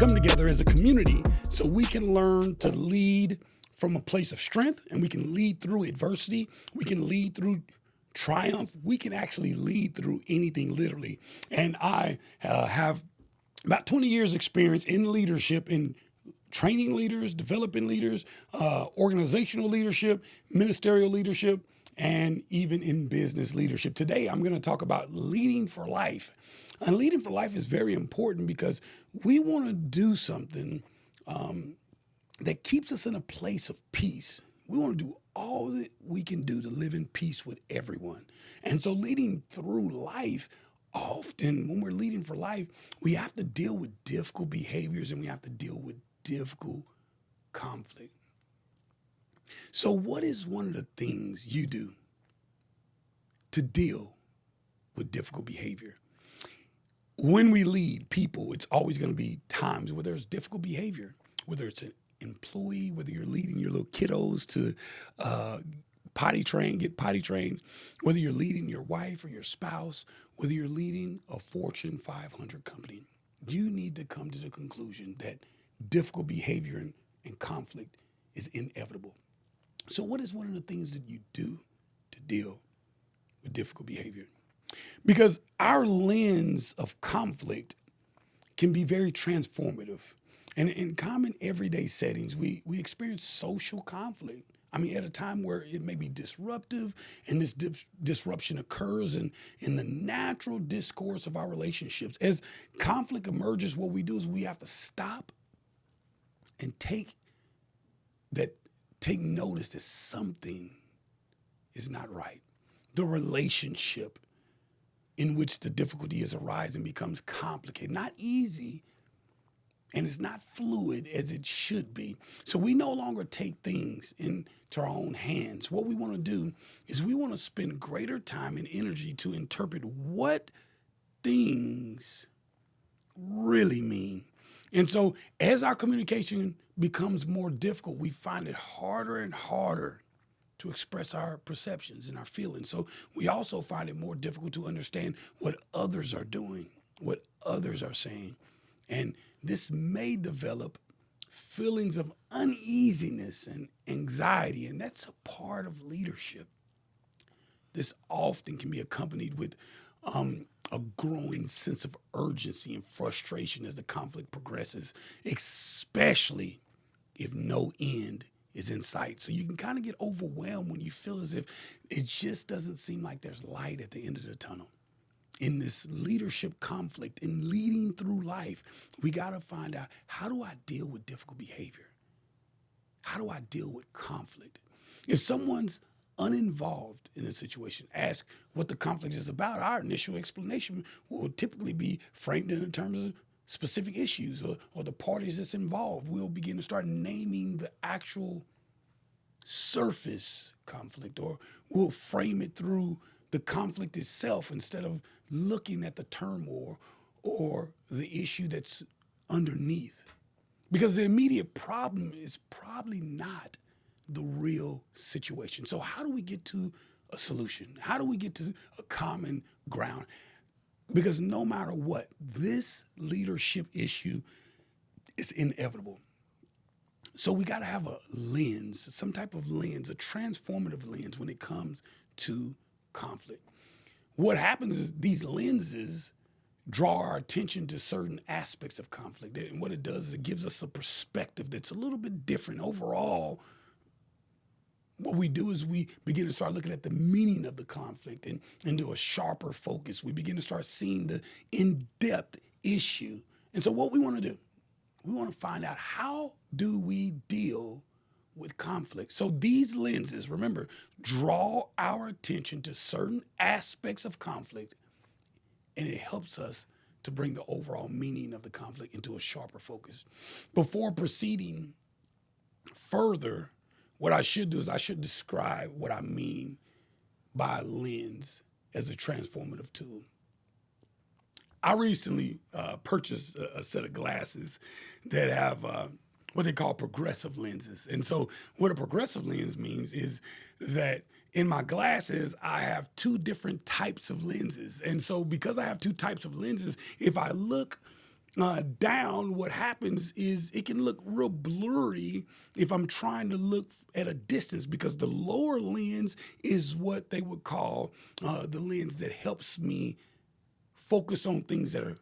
come together as a community so we can learn to lead from a place of strength, and we can lead through adversity. We can lead through triumph. We can actually lead through anything, literally. And I have about 20 years experience in leadership, in training leaders, developing leaders, organizational leadership, ministerial leadership, and even in business leadership. Today, I'm going to talk about leading for life. And leading for life is very important because we want to do something that keeps us in a place of peace. We want to do all that we can do to live in peace with everyone. And so leading through life, often when we're leading for life, we have to deal with difficult behaviors and we have to deal with difficult conflict. So what is one of the things you do to deal with difficult behavior? When we lead people, it's always going to be times where there's difficult behavior, whether it's an employee, whether you're leading your little kiddos to get potty trained, whether you're leading your wife or your spouse, whether you're leading a Fortune 500 company, you need to come to the conclusion that difficult behavior and conflict is inevitable. So what is one of the things that you do to deal with difficult behavior? Because our lens of conflict can be very transformative. And in common everyday settings, we experience social conflict. I mean, at a time where it may be disruptive, and this disruption occurs in the natural discourse of our relationships. As conflict emerges, what we do is we have to stop and take notice that something is not right. The relationship in which the difficulty is arising becomes complicated, not easy, and it's not fluid as it should be. So we no longer take things into our own hands. What we want to do is we want to spend greater time and energy to interpret what things really mean. And so as our communication becomes more difficult, we find it harder and harder to express our perceptions and our feelings. So we also find it more difficult to understand what others are doing, what others are saying. And this may develop feelings of uneasiness and anxiety, and that's a part of leadership. This often can be accompanied with a growing sense of urgency and frustration as the conflict progresses, especially if no end is in sight. So you can kind of get overwhelmed when you feel as if it just doesn't seem like there's light at the end of the tunnel. In this leadership conflict, in leading through life, we got to find out, how do I deal with difficult behavior? How do I deal with conflict? If someone's uninvolved in a situation, ask what the conflict is about, our initial explanation will typically be framed in terms of specific issues or the parties that's involved. We'll begin to start naming the actual surface conflict, or we'll frame it through the conflict itself instead of looking at the turmoil or the issue that's underneath. Because the immediate problem is probably not the real situation. So how do we get to a solution? How do we get to a common ground? Because no matter what, this leadership issue is inevitable. So we got to have a lens, some type of lens, a transformative lens when it comes to conflict. What happens is these lenses draw our attention to certain aspects of conflict. And what it does is it gives us a perspective that's a little bit different. Overall, what we do is we begin to start looking at the meaning of the conflict and do a sharper focus. We begin to start seeing the in-depth issue. And so what we want to do, we want to find out, how do we deal with conflict? So these lenses, remember, draw our attention to certain aspects of conflict, and it helps us to bring the overall meaning of the conflict into a sharper focus. Before proceeding further, what I should do is I should describe what I mean by a lens as a transformative tool. I recently purchased a set of glasses that have what they call progressive lenses. And so what a progressive lens means is that in my glasses, I have two different types of lenses. And so because I have two types of lenses, if I look down, what happens is it can look real blurry if I'm trying to look at a distance, because the lower lens is what they would call the lens that helps me focus on things that are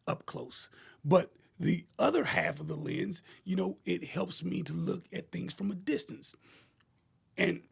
up close. But the other half of the lens, it helps me to look at things from a distance. And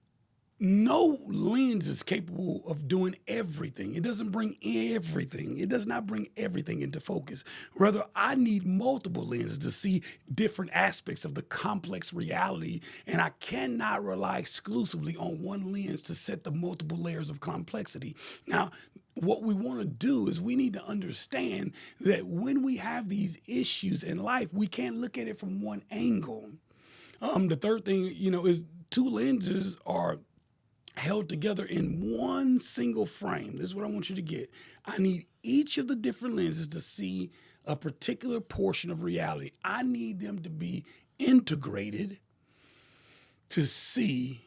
no lens is capable of doing everything. It doesn't bring everything. It does not bring everything into focus. Rather, I need multiple lenses to see different aspects of the complex reality, and I cannot rely exclusively on one lens to set the multiple layers of complexity. Now, what we want to do is we need to understand that when we have these issues in life, we can't look at it from one angle. The third thing, is two lenses are held together in one single frame. This is what I want you to get. I need each of the different lenses to see a particular portion of reality. I need them to be integrated to see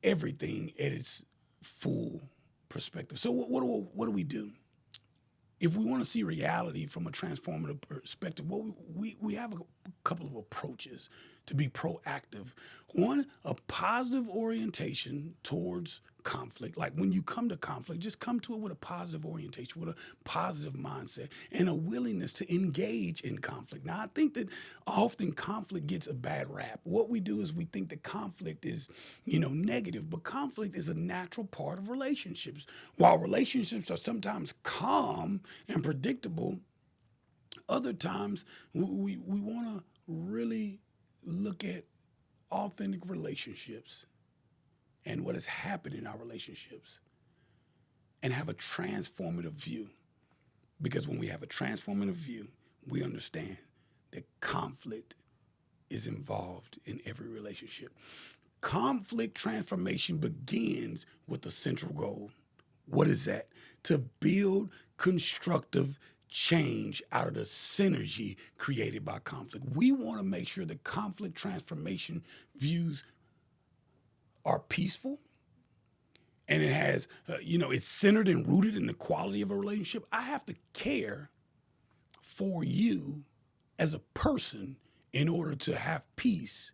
everything at its full perspective. So what do we do? If we want to see reality from a transformative perspective, we have a couple of approaches to be proactive. One, a positive orientation towards conflict. Like when you come to conflict, just come to it with a positive orientation, with a positive mindset, and a willingness to engage in conflict. Now, I think that often conflict gets a bad rap. What we do is we think that conflict is, negative, but conflict is a natural part of relationships. While relationships are sometimes calm and predictable, other times we want to really look at authentic relationships and what has happened in our relationships and have a transformative view. Because when we have a transformative view, we understand that conflict is involved in every relationship. Conflict transformation begins with the central goal. What is that? To build constructive change out of the synergy created by conflict. We want to make sure that conflict transformation views are peaceful, and it has, it's centered and rooted in the quality of a relationship. I have to care for you as a person in order to have peace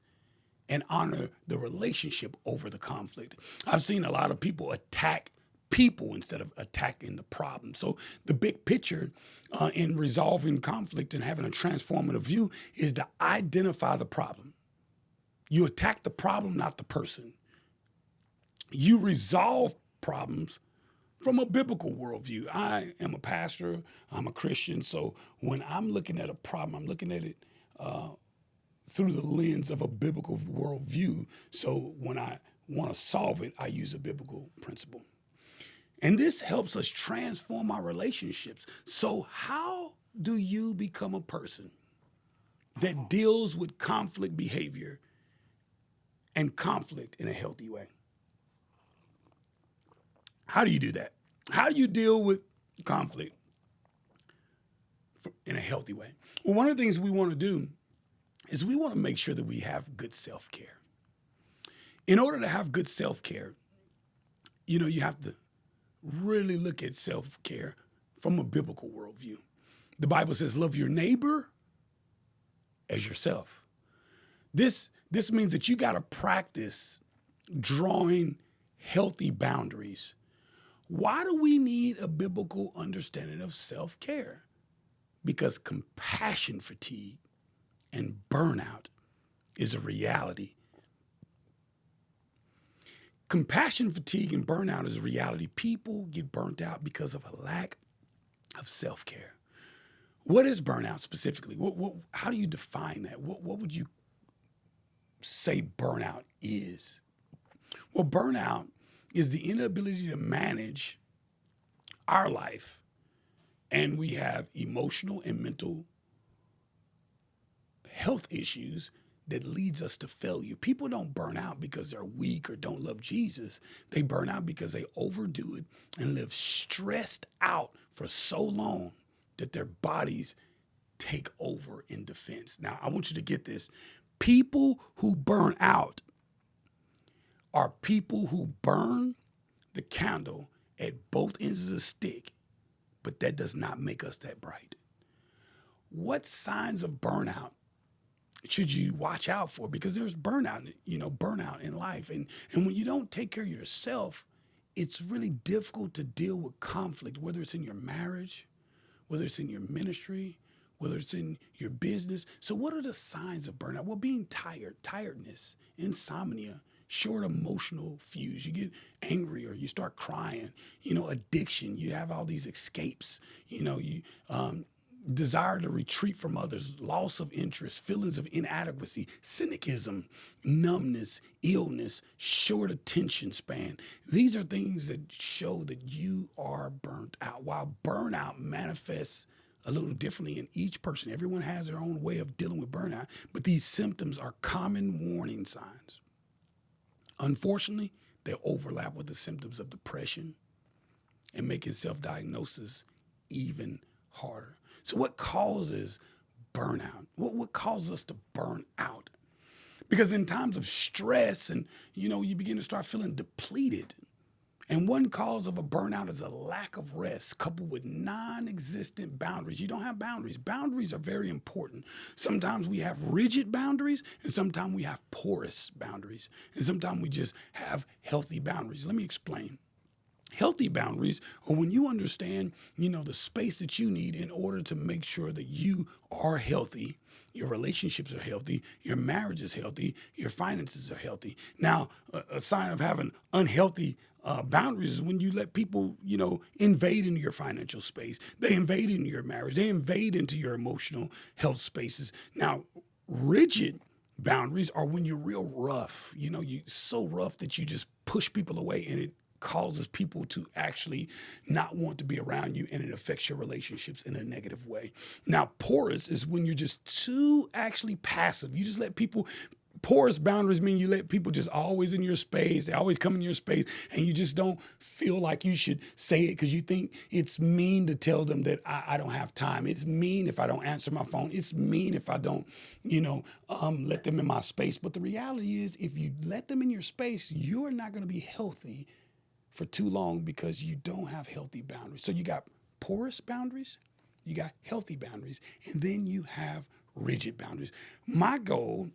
and honor the relationship over the conflict. I've seen a lot of people attack people instead of attacking the problem. So the big picture in resolving conflict and having a transformative view is to identify the problem. You attack the problem, not the person. You resolve problems from a biblical worldview. I am a pastor, I'm a Christian, so when I'm looking at a problem, I'm looking at it through the lens of a biblical worldview. So when I want to solve it, I use a biblical principle. And this helps us transform our relationships. So how do you become a person that deals with conflict behavior and conflict in a healthy way? How do you do that? How do you deal with conflict in a healthy way? Well, one of the things we want to do is we want to make sure that we have good self-care. In order to have good self-care, you have to really look at self-care from a biblical worldview. The Bible says, love your neighbor as yourself. This means that you got to practice drawing healthy boundaries. Why do we need a biblical understanding of self-care? Because compassion fatigue and burnout is a reality. Compassion fatigue and burnout is a reality. People get burnt out because of a lack of self-care. What is burnout specifically? How do you define that? What would you say burnout is? Well, burnout is the inability to manage our life, and we have emotional and mental health issues that leads us to failure. People don't burn out because they're weak or don't love Jesus. They burn out because they overdo it and live stressed out for so long that their bodies take over in defense. Now, I want you to get this. People who burn out are people who burn the candle at both ends of the stick, but that does not make us that bright. what signs of burnout should you watch out for? Because there's burnout in life. And when you don't take care of yourself, it's really difficult to deal with conflict, whether it's in your marriage, whether it's in your ministry, whether it's in your business. So what are the signs of burnout? Well, being tired, tiredness, insomnia, short emotional fuse. You get angry or you start crying, addiction. You have all these escapes, desire to retreat from others, loss of interest, feelings of inadequacy, cynicism, numbness, illness, short attention span. These are things that show that you are burnt out. While burnout manifests a little differently in each person, everyone has their own way of dealing with burnout, but these symptoms are common warning signs. Unfortunately, they overlap with the symptoms of depression and making self-diagnosis even harder. So what causes burnout? What causes us to burn out? Because in times of stress and, you begin to start feeling depleted. And one cause of a burnout is a lack of rest coupled with non-existent boundaries. You don't have boundaries. Boundaries are very important. Sometimes we have rigid boundaries and sometimes we have porous boundaries. And sometimes we just have healthy boundaries. Let me explain. Healthy boundaries are when you understand, the space that you need in order to make sure that you are healthy, your relationships are healthy, your marriage is healthy, your finances are healthy. Now, a sign of having unhealthy boundaries is when you let people, invade into your financial space. They invade into your marriage. They invade into your emotional health spaces. Now, rigid boundaries are when you're real rough. You're so rough that you just push people away and it causes people to actually not want to be around you and it affects your relationships in a negative way. Now, porous is when you're just too actually passive. You just let people. Porous boundaries mean you let people just always in your space. They always come in your space and you just don't feel like you should say it because you think it's mean to tell them that I don't have time. It's mean if I don't answer my phone. It's mean if I don't, let them in my space. But the reality is if you let them in your space, you're not going to be healthy for too long because you don't have healthy boundaries. So you got porous boundaries, you got healthy boundaries, and then you have rigid boundaries. My goal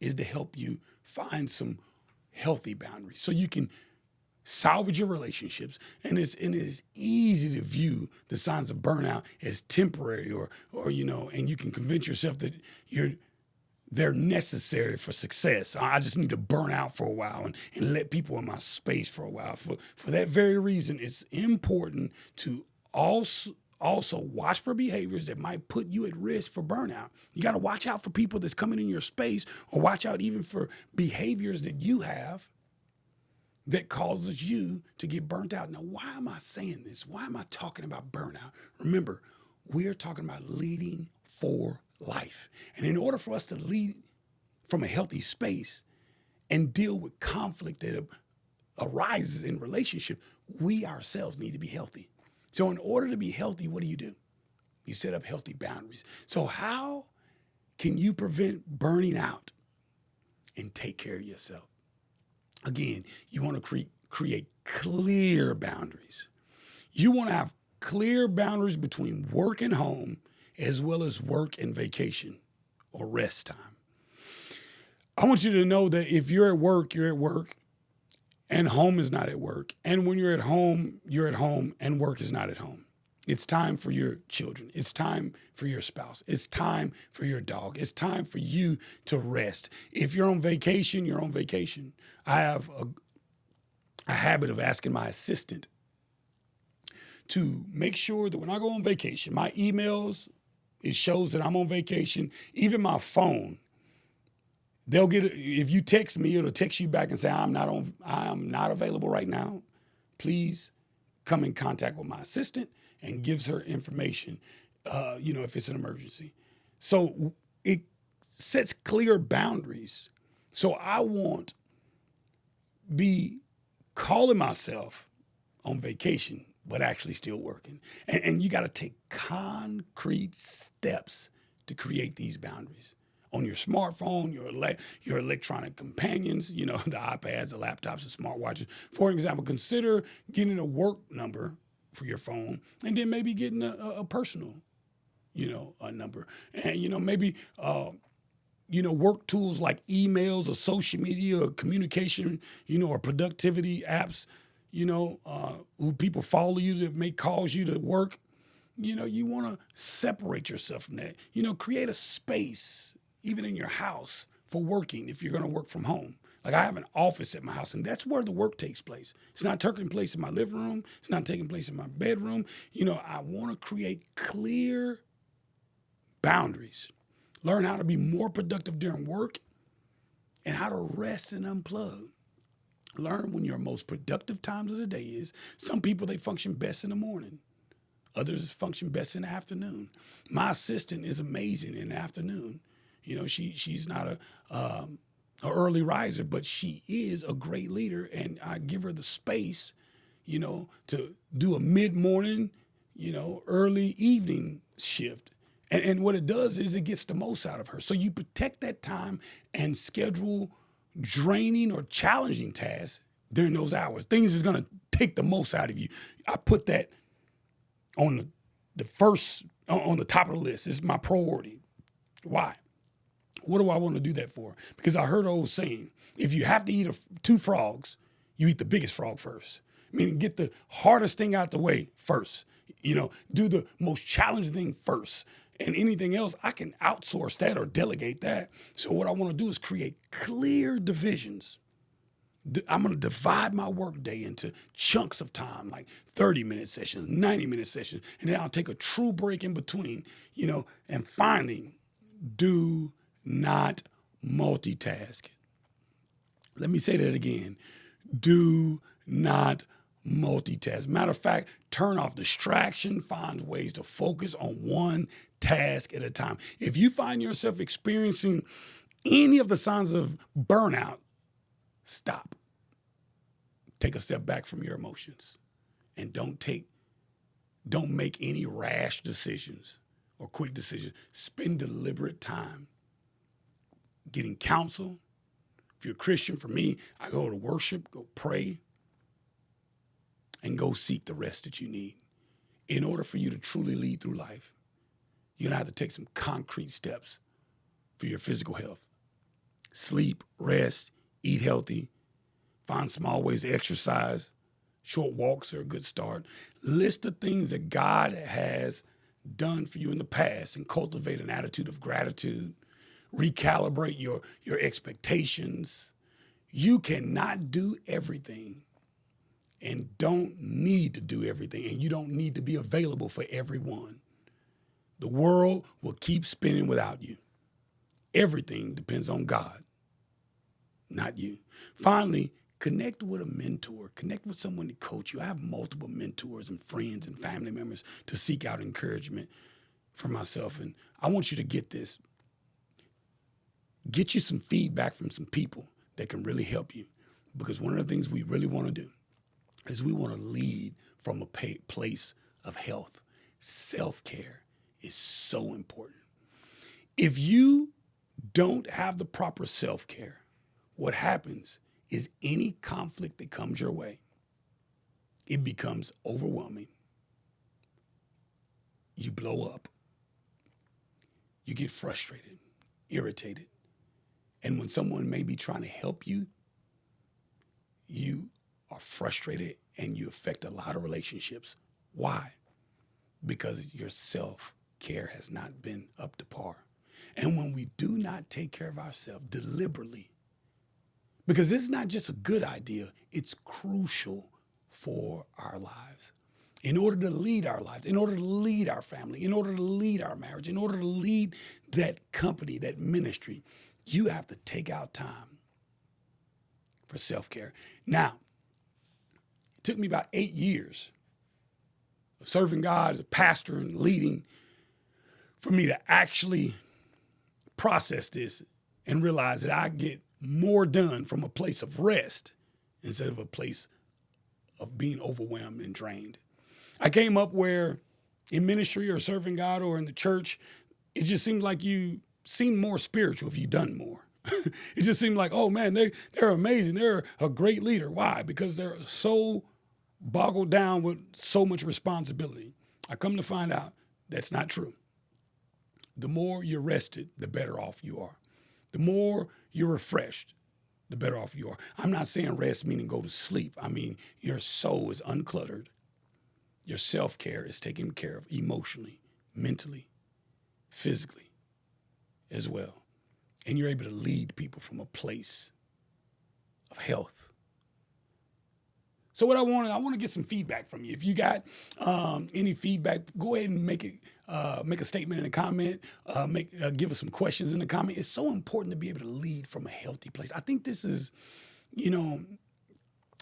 is to help you find some healthy boundaries so you can salvage your relationships. And it's easy to view the signs of burnout as temporary or and you can convince yourself that they're necessary for success. I just need to burn out for a while and let people in my space for a while. For that very reason, it's important to also watch for behaviors that might put you at risk for burnout. You got to watch out for people that's coming in your space or watch out even for behaviors that you have that causes you to get burnt out. Now, why am I saying this? Why am I talking about burnout? Remember, we're talking about leading for life. And in order for us to lead from a healthy space and deal with conflict that arises in relationship, we ourselves need to be healthy. So in order to be healthy, what do? You set up healthy boundaries. So how can you prevent burning out and take care of yourself? Again, you want to create clear boundaries. You want to have clear boundaries between work and home, as well as work and vacation or rest time. I want you to know that if you're at work, you're at work, and home is not at work. And when you're at home, and work is not at home. It's time for your children. It's time for your spouse. It's time for your dog. It's time for you to rest. If you're on vacation, you're on vacation. I have a habit of asking my assistant to make sure that when I go on vacation, my emails, it shows that I'm on vacation. Even my phone, they'll get if you text me, it'll text you back and say, I am not available right now. Please come in contact with my assistant and gives her information, if it's an emergency. So it sets clear boundaries. So I won't be calling myself on vacation, but actually still working. And you got to take concrete steps to create these boundaries. On your smartphone, your electronic companions, the iPads, the laptops, the smartwatches. For example, consider getting a work number for your phone and then maybe getting a personal a number. And, maybe, work tools like emails or social media or communication, or productivity apps, who people follow you that may cause you to work. You want to separate yourself from that. Create a space, even in your house, for working if you're going to work from home. Like I have an office at my house, and that's where the work takes place. It's not taking place in my living room. It's not taking place in my bedroom. I want to create clear boundaries. Learn how to be more productive during work and how to rest and unplug. Learn when your most productive times of the day is. Some people, they function best in the morning. Others function best in the afternoon. My assistant is amazing in the afternoon. She's not a early riser, but she is a great leader, and I give her the space, to do a mid-morning, early evening shift. And what it does is it gets the most out of her. So you protect that time and schedule draining or challenging tasks during those hours. Things is going to take the most out of you. I put that on the first, on the top of the list. It's my priority. Why? What do I want to do that for? Because I heard an old saying, if you have to eat two frogs, you eat the biggest frog first. Meaning get the hardest thing out the way first. Do the most challenging thing first. And anything else, I can outsource that or delegate that. So what I want to do is create clear divisions. I'm going to divide my work day into chunks of time, like 30-minute sessions, 90-minute sessions, and then I'll take a true break in between, and finally, do not multitask. Let me say that again. Do not multitask. Matter of fact, turn off distraction, find ways to focus on one task at a time. If you find yourself experiencing any of the signs of burnout, stop. Take a step back from your emotions and don't make any rash decisions or quick decisions. Spend deliberate time getting counsel. If you're a Christian, for me, I go to worship, go pray, and go seek the rest that you need. In order for you to truly lead through life, you're going to have to take some concrete steps for your physical health. Sleep, rest, eat healthy, find small ways to exercise. Short walks are a good start. List the things that God has done for you in the past and cultivate an attitude of gratitude. Recalibrate your expectations. You cannot do everything and don't need to do everything, and you don't need to be available for everyone. The world will keep spinning without you. Everything depends on God, not you. Finally, connect with a mentor. Connect with someone to coach you. I have multiple mentors and friends and family members to seek out encouragement for myself, and I want you to get this. Get you some feedback from some people that can really help you, because one of the things we really want to do is we want to lead from a place of health. Self-care is so important. If you don't have the proper self-care, what happens is any conflict that comes your way, it becomes overwhelming. You blow up. You get frustrated, irritated. And when someone may be trying to help you, you are frustrated and you affect a lot of relationships. Why? Because your self-care has not been up to par. And when we do not take care of ourselves deliberately, because it's not just a good idea, it's crucial for our lives. In order to lead our lives, in order to lead our family, in order to lead our marriage, in order to lead that company, that ministry, you have to take out time for self-care. Now, it took me about 8 years of serving God as a pastor and leading for me to actually process this and realize that I get more done from a place of rest instead of a place of being overwhelmed and drained. I came up where in ministry or serving God or in the church, it just seemed like you seemed more spiritual if you'd done more. It just seemed like, oh man, they're amazing. They're a great leader. Why? Because they're so boggled down with so much responsibility. I come to find out that's not true. The more you're rested, the better off you are. The more you're refreshed, the better off you are. I'm not saying rest meaning go to sleep. I mean, your soul is uncluttered. Your self-care is taken care of emotionally, mentally, physically as well. And you're able to lead people from a place of health. So what I want to get some feedback from you. If you got any feedback, go ahead and make a statement in the comment. Give us some questions in the comment. It's so important to be able to lead from a healthy place. I think this is,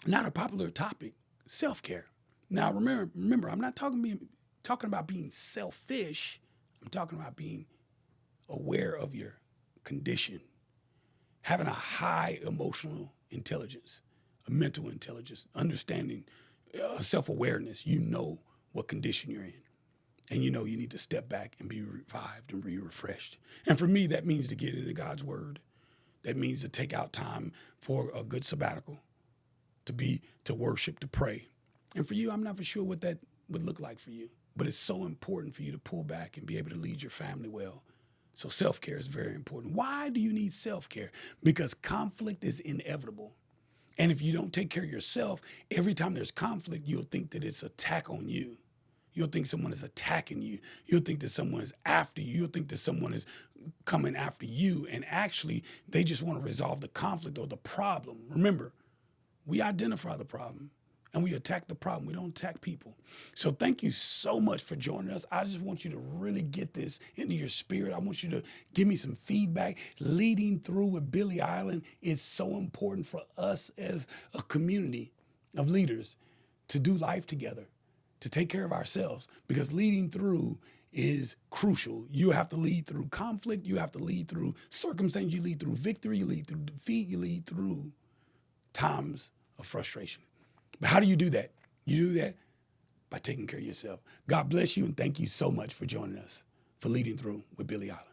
not a popular topic. Self-care. Now remember, I'm not talking about being selfish. I'm talking about being aware of your condition, having a high emotional intelligence, a mental intelligence, understanding, self-awareness. You know what condition you're in, and you know you need to step back and be revived and be refreshed. And for me, that means to get into God's word. That means to take out time for a good sabbatical, to worship, to pray. And for you, I'm not for sure what that would look like for you, but it's so important for you to pull back and be able to lead your family well. So self-care is very important. Why do you need self-care? Because conflict is inevitable. And if you don't take care of yourself, every time there's conflict, you'll think that it's an attack on you. You'll think someone is attacking you. You'll think that someone is after you. You'll think that someone is coming after you. And actually, they just want to resolve the conflict or the problem. Remember, we identify the problem and we attack the problem. We don't attack people. So thank you so much for joining us. I just want you to really get this into your spirit. I want you to give me some feedback. Leading through with Billy Island is so important for us as a community of leaders to do life together, to take care of ourselves, because leading through is crucial. You have to lead through conflict. You have to lead through circumstance. You lead through victory. You lead through defeat. You lead through times of frustration. But how do you do that? You do that by taking care of yourself. God bless you, and thank you so much for joining us for Leading Through with Billy Island.